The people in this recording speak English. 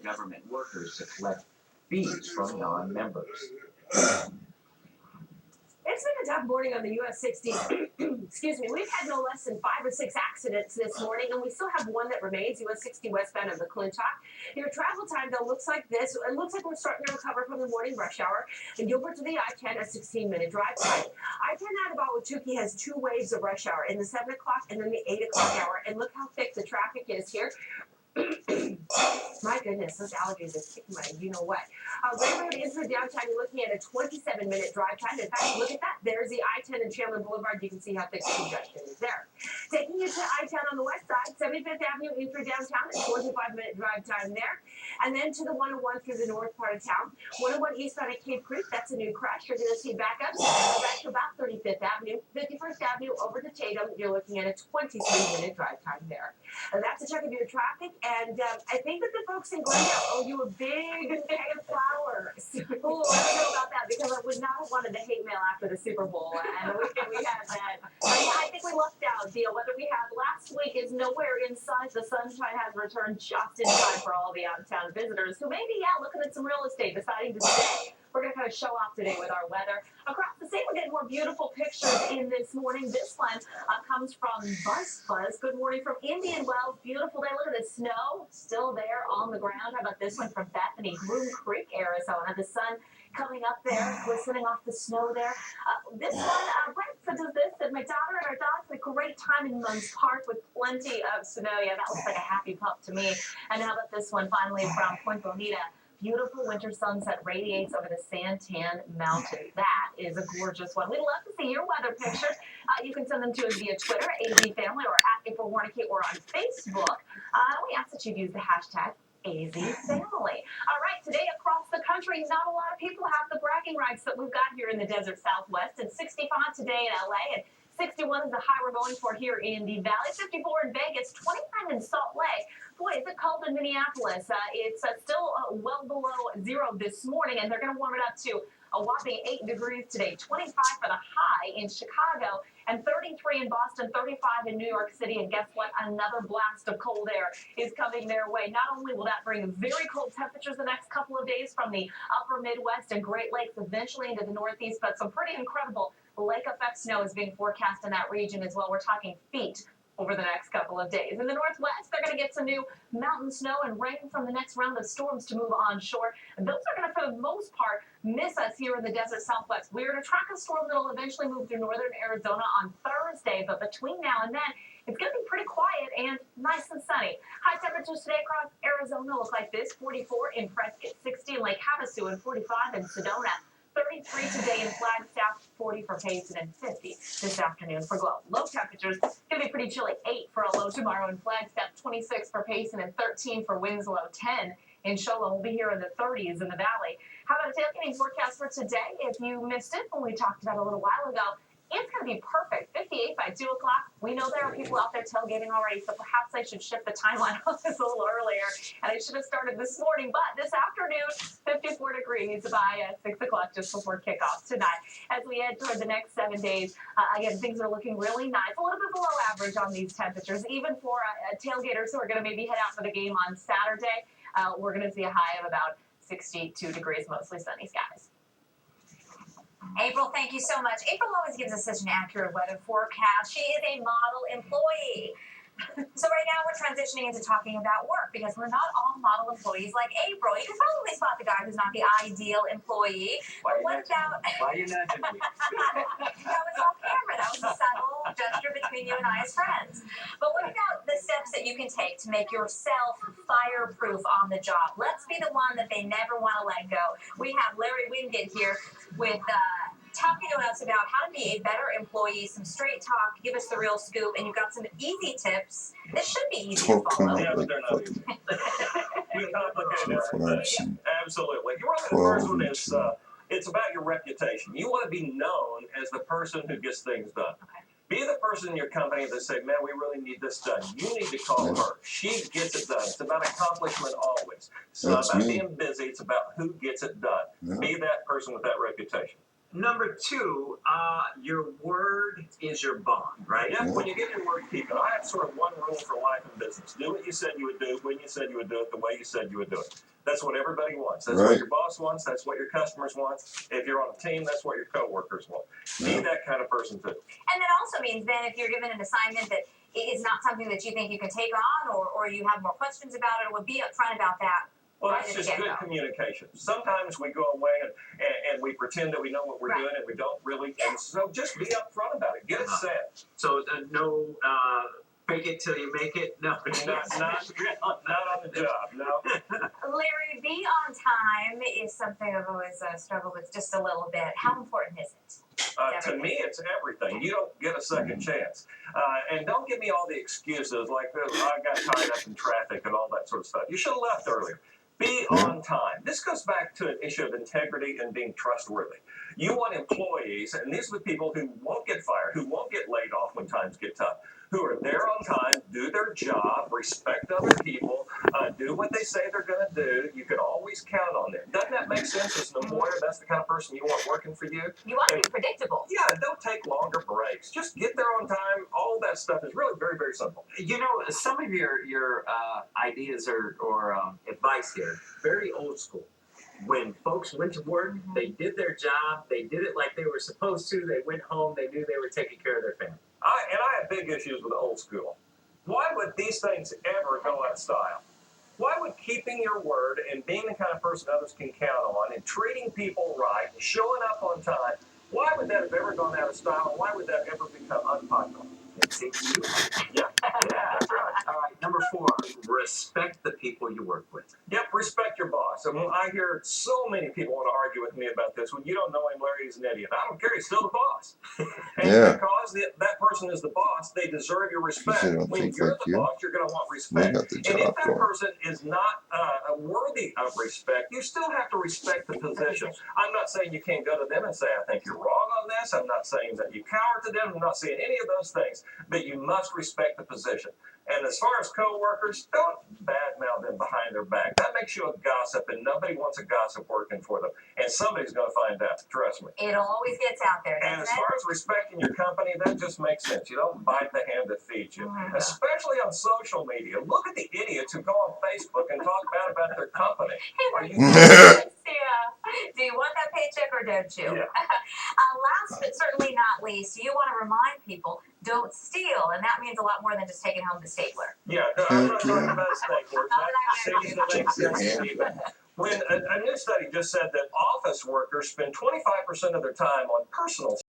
government workers to collect fees from non-members. It's been a tough morning on the US 60. Excuse me. We've had no less than 5 or 6 accidents this morning, and we still have one that remains, US 60 westbound of McClintock. Your travel time, though, looks like this. It looks like we're starting to recover from the morning rush hour. And Gilbert to the I-10, a 16-minute drive time. I-10 out about Wautuki has 2 waves of rush hour, in the 7 o'clock and then the 8 o'clock hour. And look how thick the traffic is here. My goodness, those allergies are kicking my you-know-what. Railroad into downtown, you're looking at a 27-minute drive time. In fact, look at that. There's the I-10 and Chandler Boulevard. You can see how thick the congestion is there. Taking you to I-10 on the west side, 75th Avenue in through downtown. It's 45-minute drive time there. And then to the 101 through the north part of town. 101 eastbound at Cave Creek, that's a new crash. You're going to see backups. Go back to about 35th Avenue. 51st Avenue over to Tatum. You're looking at a 23-minute drive time there. That's a check of your traffic. And I think that the folks in Glendale owe you a big bag of flowers. Oh, I don't know about that because I would not have wanted the hate mail after the Super Bowl. And the weekend we had that. I think we lucked out. The weather we had last week is nowhere in sight. The sunshine has returned just in time for all the out-of-town visitors who may be looking at some real estate, deciding to stay. We're going to kind of show off today with our weather. Across the state, we're getting more beautiful pictures in this morning. This one comes from Buzz. Good morning from Indian Wells. Beautiful day. Look at the snow still there on the ground. How about this one from Bethany, Groom Creek, Arizona? The sun coming up there, glistening off the snow there. This one, Brent does this, and my daughter and our dogs had a great time in Munns Park with plenty of snow. Yeah, that looks like a happy pup to me. And how about this one finally from Point Bonita? Beautiful winter sunset radiates over the Santan Mountains. That is a gorgeous one. We'd love to see your weather pictures. You can send them to us via Twitter, AZ Family, or at April Warnicki, or on Facebook. We ask that you use the hashtag AZFamily. All right, today across the country, not a lot of people have the bragging rights that we've got here in the desert Southwest. It's 65 today in LA, and 61 is the high we're going for here in the Valley, 54 in Vegas, 29 in Salt Lake. Boy, is it cold in Minneapolis. It's still well below zero this morning, and they're going to warm it up to a whopping 8 degrees today, 25 for the high in Chicago, and 33 in Boston, 35 in New York City. And guess what? Another blast of cold air is coming their way. Not only will that bring very cold temperatures the next couple of days from the upper Midwest and Great Lakes, eventually into the Northeast, but some pretty incredible lake effect snow is being forecast in that region as well. We're talking feet over the next couple of days. In the Northwest, they're going to get some new mountain snow and rain from the next round of storms to move onshore. And those are going to, for the most part, miss us here in the desert Southwest. We're in a track of storm that will eventually move through northern Arizona on Thursday, but between now and then, it's going to be pretty quiet and nice and sunny. High temperatures today across Arizona look like this: 44 in Prescott, 60 in Lake Havasu, and 45 in Sedona. 33 today in Flagstaff, 40 for Payson, and 50 this afternoon for Glow. Low temperatures going to be pretty chilly. 8 for a low tomorrow in Flagstaff, 26 for Payson, and 13 for Winslow, 10 in Show Low. We'll be here in the 30s in the valley. How about a tailgating forecast for today? If you missed it when we talked about it a little while ago, it's going to be perfect. 58 by 2 o'clock. We know there are people out there tailgating already, so perhaps I should shift the timeline on this a little earlier. And I should have started this morning, but this afternoon, 54 degrees by 6 o'clock just before kickoff tonight. As we head toward the next 7 days, again, things are looking really nice. A little bit below average on these temperatures, even for tailgaters who are going to maybe head out for the game on Saturday. We're going to see a high of about 62 degrees, mostly sunny skies. April, thank you so much. April always gives us such an accurate weather forecast. She is a model employee. So right now we're transitioning into talking about work because we're not all model employees like April. You can probably spot the guy who's not the ideal employee. But what about... Why are you nudging me? That was off camera. That was a subtle gesture between you and I as friends. But what about the steps that you can take to make yourself fireproof on the job? Let's be the one that they never want to let go. We have Larry Wingate here with... talking to us about how to be a better employee, some straight talk, give us the real scoop, and you've got some easy tips. This should be easy to follow. Yeah, but they're not easy. We complicate everything. Absolutely. The first one is, it's about your reputation. You want to be known as the person who gets things done. Okay. Be the person in your company that say, man, we really need this done. You need to call her. She gets it done. It's about accomplishment always. It's not about being busy. It's about who gets it done. Yeah. Be that person with that reputation. Number 2, your word is your bond, right? Yeah, when you get your word, keep it. I have sort of one rule for life and business. Do what you said you would do, when you said you would do it, the way you said you would do it. That's what everybody wants. That's what your boss wants. That's what your customers want. If you're on a team, that's what your coworkers want. Be that kind of person too. And that also means then if you're given an assignment that is not something that you think you can take on, or you have more questions about it, or would be upfront about that. Well, that's just good communication. Sometimes we go away and we pretend that we know what we're doing and we don't really. And so just be upfront about it. Get it set. So no fake it till you make it. No, not on the job. No. Larry, be on time is something I've always struggled with just a little bit. How important is it? To me, it's everything. You don't get a second chance. And don't give me all the excuses like, I got tied up in traffic and all that sort of stuff. You should have left earlier. Be on time. This goes back to an issue of integrity and being trustworthy. You want employees, and these are the people who won't get fired, who won't get laid off when times get tough, who are there on time, do their job, respect other people, do what they say they're going to do. You can always count on them. Doesn't that make sense as an employer? That's the kind of person you want working for you. You want to be predictable. Yeah, don't take longer breaks. Just get there on time. All that stuff is really very, very simple. You know, some of your ideas or advice here, very old school. When folks went to work, they did their job, they did it like they were supposed to, they went home, they knew they were taking care of their family. I have big issues with old school. Why would these things ever go out of style? Why would keeping your word and being the kind of person others can count on and treating people right and showing up on time, why would that have ever gone out of style, and why would that ever become unpopular? Yeah, that's right. All right, number 4, respect the people you work with. Yep, respect your boss. And I hear so many people want to argue with me about this. Well, you don't know him, Larry, he's an idiot. I don't care, he's still the boss. And because that person is the boss, they deserve your respect. When you're the boss, you're going to want respect. And if that person is not worthy of respect, you still have to respect the position. I'm not saying you can't go to them and say, I think you're wrong on this. I'm not saying that you cower to them. I'm not saying any of those things. But you must respect the position. And as far as co-workers, don't badmouth them behind their back. That makes you a gossip, and nobody wants a gossip working for them. And somebody's going to find out, trust me. It always gets out there, doesn't it? And as far as respecting your company, that just makes sense. You don't bite the hand that feeds you. Especially on social media. Look at the idiots who go on Facebook and talk bad about their company. Are you Do you want that paycheck or don't you? Yeah. Last but certainly not least, you want to remind people, don't steal. And that means a lot more than just taking home the stapler. Yeah, no, I'm not talking about staplers. When a new study just said that office workers spend 25% of their time on personal